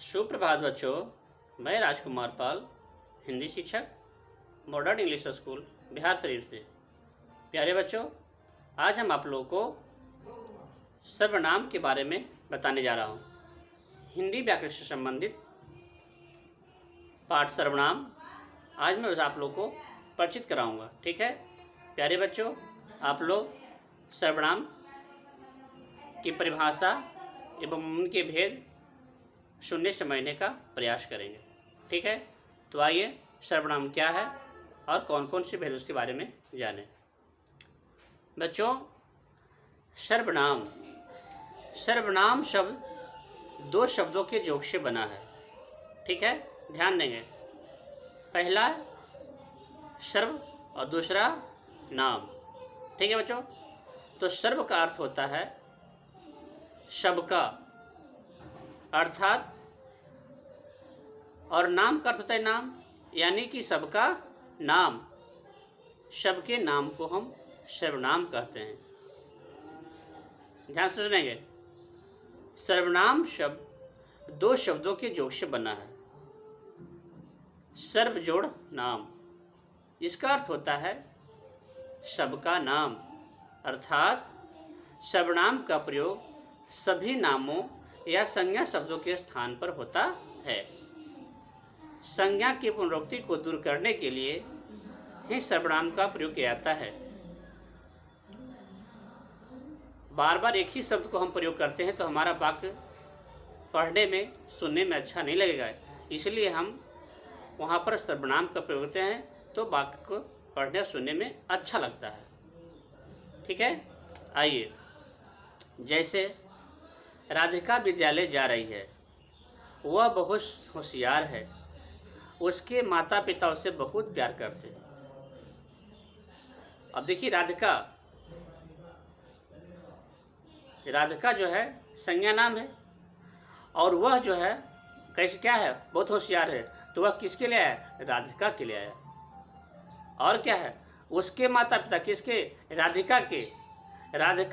सुप्रभात बच्चों, मैं राजकुमार पाल, हिंदी शिक्षक, modern English school Bihar Sharif से। प्यारे बच्चों, आज हम आप लोगों को सर्वनाम के बारे में बताने जा रहा हूँ। हिंदी व्याकरण से संबंधित पाठ सर्वनाम आज मैं आप लोगों को परिचित कराऊंगा। ठीक है प्यारे बच्चों, आप लोग सर्वनाम की परिभाषा एवं उनके भेद सुनने समझने का प्रयास करेंगे। ठीक है, तो आइए सर्वनाम क्या है और कौन कौन से भेद उसके बारे में जानें। बच्चों, सर्वनाम शब्द दो शब्दों के योग से बना है। ठीक है, ध्यान देंगे। पहला सर्व और दूसरा नाम। ठीक है बच्चों, तो सर्व का अर्थ होता है सबका, अर्थात, और नाम का अर्थ होता है नाम, यानी कि सबका नाम। सबके नाम को हम सर्वनाम कहते हैं। ध्यान से सुनेंगे। सर्वनाम शब्द दो शब्दों के योग से बना है। सर्व जोड़ नाम, इसका अर्थ होता है सबका नाम, अर्थात सर्वनाम का प्रयोग सभी नामों या संज्ञा शब्दों के स्थान पर होता है। संज्ञा की पुनरुक्ति को दूर करने के लिए ही सर्वनाम का प्रयोग किया जाता है। बार बार एक ही शब्द को हम प्रयोग करते हैं तो हमारा वाक्य पढ़ने में सुनने में अच्छा नहीं लगेगा, इसलिए हम वहाँ पर सर्वनाम का प्रयोग करते हैं तो वाक्य को पढ़ने और सुनने में अच्छा लगता है। ठीक है, आइए। जैसे राधिका विद्यालय जा रही है, वह बहुत होशियार है, उसके माता पिता उसे बहुत प्यार करते हैं। अब देखिए, राधिका जो है संज्ञा नाम है और वह जो है कैसे क्या है, बहुत होशियार है, तो वह किसके लिए आया? राधिका के लिए आया। और क्या है, उसके माता पिता, किसके? राधिका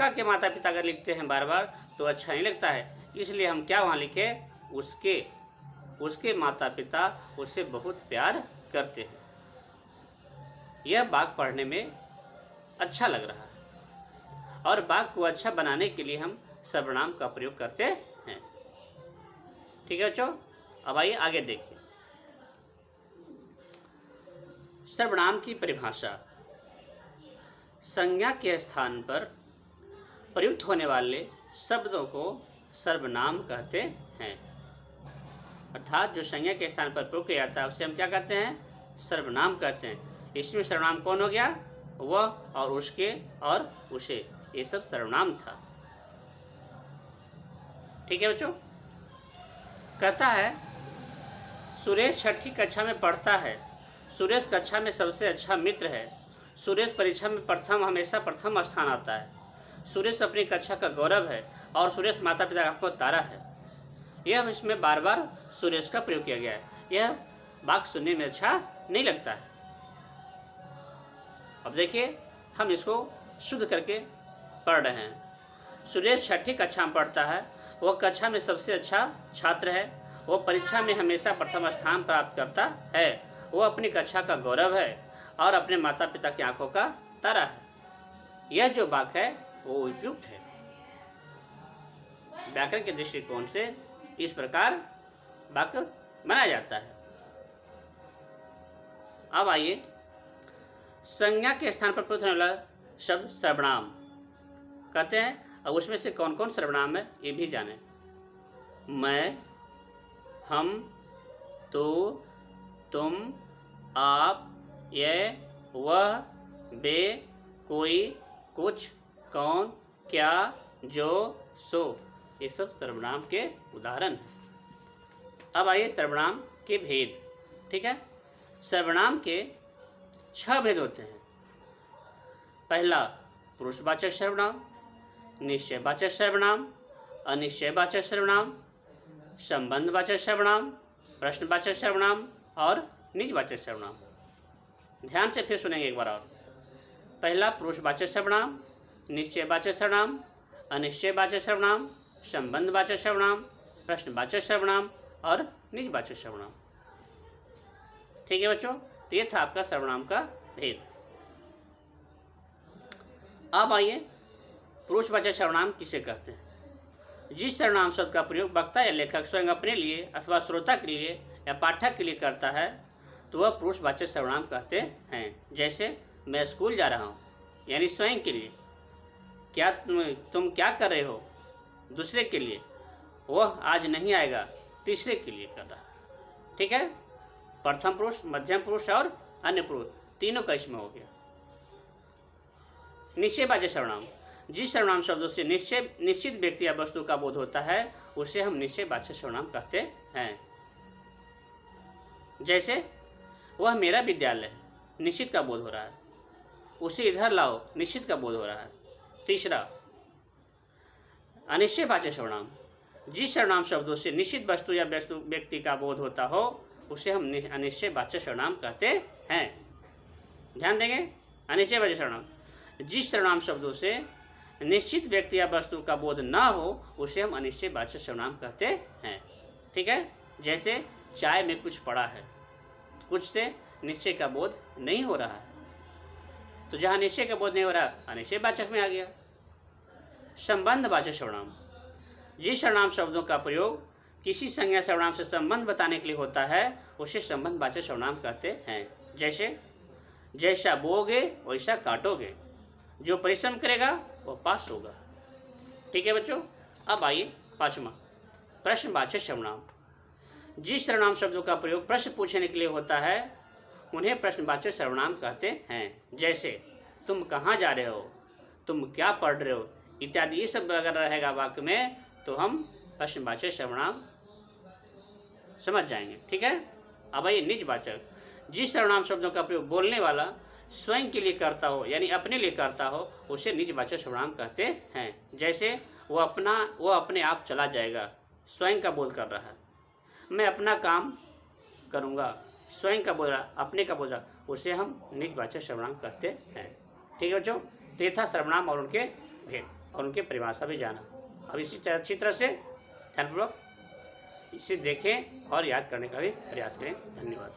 के माता पिता अगर लिखते हैं बार बार तो अच्छा नहीं लगता है, इसलिए हम क्या वहाँ लिखे? उसके माता पिता उसे बहुत प्यार करते हैं। यह वाक्य पढ़ने में अच्छा लग रहा है और वाक्य को अच्छा बनाने के लिए हम सर्वनाम का प्रयोग करते हैं। ठीक है बच्चों, अब आइए आगे देखिए। सर्वनाम की परिभाषा। संज्ञा के स्थान पर प्रयुक्त होने वाले शब्दों को सर्वनाम कहते हैं, अर्थात जो संज्ञा के स्थान पर प्रयोग किया जाता है उसे हम क्या कहते हैं? सर्वनाम कहते हैं। इसमें सर्वनाम कौन हो गया? वह और उसके और उसे, ये सब सर्वनाम था। ठीक है बच्चों, कहता है सुरेश छठी कक्षा में पढ़ता है, सुरेश कक्षा में सबसे अच्छा मित्र है, सुरेश परीक्षा में हमेशा प्रथम स्थान आता है, सुरेश अपनी कक्षा का गौरव है और सुरेश माता पिता का तारा है। यह इसमें बार बार सुरेश का प्रयोग किया गया है। यह वाक्य सुनने में अच्छा नहीं लगता है। अब देखिए, हम इसको शुद्ध करके पढ़ रहे हैं। सुरेश छठी कक्षा में पढ़ता है, वह कक्षा में सबसे अच्छा छात्र है, वह परीक्षा में हमेशा प्रथम स्थान प्राप्त करता है, वह अपनी कक्षा का गौरव है और अपने माता पिता की आंखों का तारा है। यह जो वाक्य है वो उपयुक्त है। व्याकरण के दृष्टिकोण से इस प्रकार वाक्य बनाया जाता है। अब आइए, संज्ञा के स्थान पर प्रयुक्त होने वाला शब्द सर्वनाम कहते हैं। अब उसमें से कौन कौन सर्वनाम है ये भी जानें। मैं, हम, तू, तुम, आप, यह, वह, वे, कोई, कुछ, कौन, क्या, जो, सो, ये सब सर्वनाम के उदाहरण हैं। अब आइए सर्वनाम के भेद। ठीक है, सर्वनाम के 6 भेद होते हैं। पहला पुरुषवाचक सर्वनाम, निश्चयवाचक सर्वनाम, अनिश्चयवाचक सर्वनाम, संबंधवाचक सर्वनाम, प्रश्नवाचक सर्वनाम और निजवाचक सर्वनाम। ध्यान से फिर सुनेंगे एक बार और। पहला पुरुषवाचक सर्वनाम, निश्चयवाचक सर्वनाम, अनिश्चयवाचक सर्वनाम, संबंधवाचक सर्वनाम, प्रश्नवाचक सर्वनाम और निजवाचक सर्वनाम। ठीक है बच्चों, तो ये था आपका सर्वनाम का भेद। अब आइए पुरुषवाचक सर्वनाम किसे कहते हैं। जिस सर्वनाम शब्द का प्रयोग वक्ता या लेखक स्वयं अपने लिए अथवा श्रोता के लिए या पाठक के लिए करता है तो वह पुरुषवाचक सर्वनाम कहते हैं। जैसे मैं स्कूल जा रहा हूँ, यानी स्वयं के लिए। क्या तुम क्या कर रहे हो, दूसरे के लिए। वह आज नहीं आएगा, तीसरे के लिए कर रहा। ठीक है, प्रथम पुरुष, मध्यम पुरुष और अन्य पुरुष तीनों का इसमें हो गया। निश्चयवाचक सर्वनाम, जिस सर्वनाम शब्दों से निश्चित व्यक्ति या वस्तु का बोध होता है उसे हम निश्चयवाचक सर्वनाम कहते हैं। जैसे वह मेरा विद्यालय है, निश्चित का बोध हो रहा है। उसे इधर लाओ, निश्चित का बोध हो रहा है। तीसरा, अनिश्चयवाचक सर्वनाम, जिस सर्वनाम शब्दों से निश्चित वस्तु या व्यक्ति का बोध होता हो उसे हम अनिश्चयवाचक सर्वनाम कहते हैं। ध्यान देंगे, अनिश्चयवाचक सर्वनाम, जिस सर्वनाम शब्दों से निश्चित व्यक्ति या वस्तु का बोध ना हो उसे हम अनिश्चयवाचक सर्वनाम कहते हैं। ठीक है, जैसे चाय में कुछ पड़ा है, कुछ से निश्चय का बोध नहीं हो रहा है, तो जहाँ निश्चय का बोध नहीं हो रहा अनिश्चयवाचक में आ गया। संबंधवाचक सर्वनाम, जिस सर्वनाम शब्दों का प्रयोग किसी संज्ञा सर्वनाम से संबंध बताने के लिए होता है उसे संबंधवाचक सर्वनाम कहते हैं। जैसे जैसा बोओगे वैसा काटोगे, जो परिश्रम करेगा वो पास होगा। ठीक है बच्चों, अब आइए पांचवा, प्रश्नवाचक सर्वनाम, जिस सर्वनाम शब्दों का प्रयोग प्रश्न पूछने के लिए होता है उन्हें प्रश्नवाचक सर्वनाम कहते हैं। जैसे तुम कहाँ जा रहे हो, तुम क्या पढ़ रहे हो इत्यादि, ये सब अगर रहेगा वाक्य में तो हम प्रश्नवाचक सर्वनाम समझ जाएंगे। ठीक है, अब आइए निजवाचक, जिस सर्वनाम शब्दों का प्रयोग बोलने वाला स्वयं के लिए करता हो यानी अपने लिए करता हो उसे निजवाचक सर्वनाम कहते हैं। जैसे वो अपने आप चला जाएगा, स्वयं का बोध कर रहा है। मैं अपना काम करूँगा, स्वयं का बोल रहा, अपने का बोल रहा, उसे हम निजवाचक सर्वनाम कहते हैं। ठीक है बच्चों, तो ये था सर्वनाम और उनके भेद और उनके परिभाषा भी जाना। अब इसी अच्छी तरह से ध्यानपूर्वक इसे देखें और याद करने का भी प्रयास करें। धन्यवाद।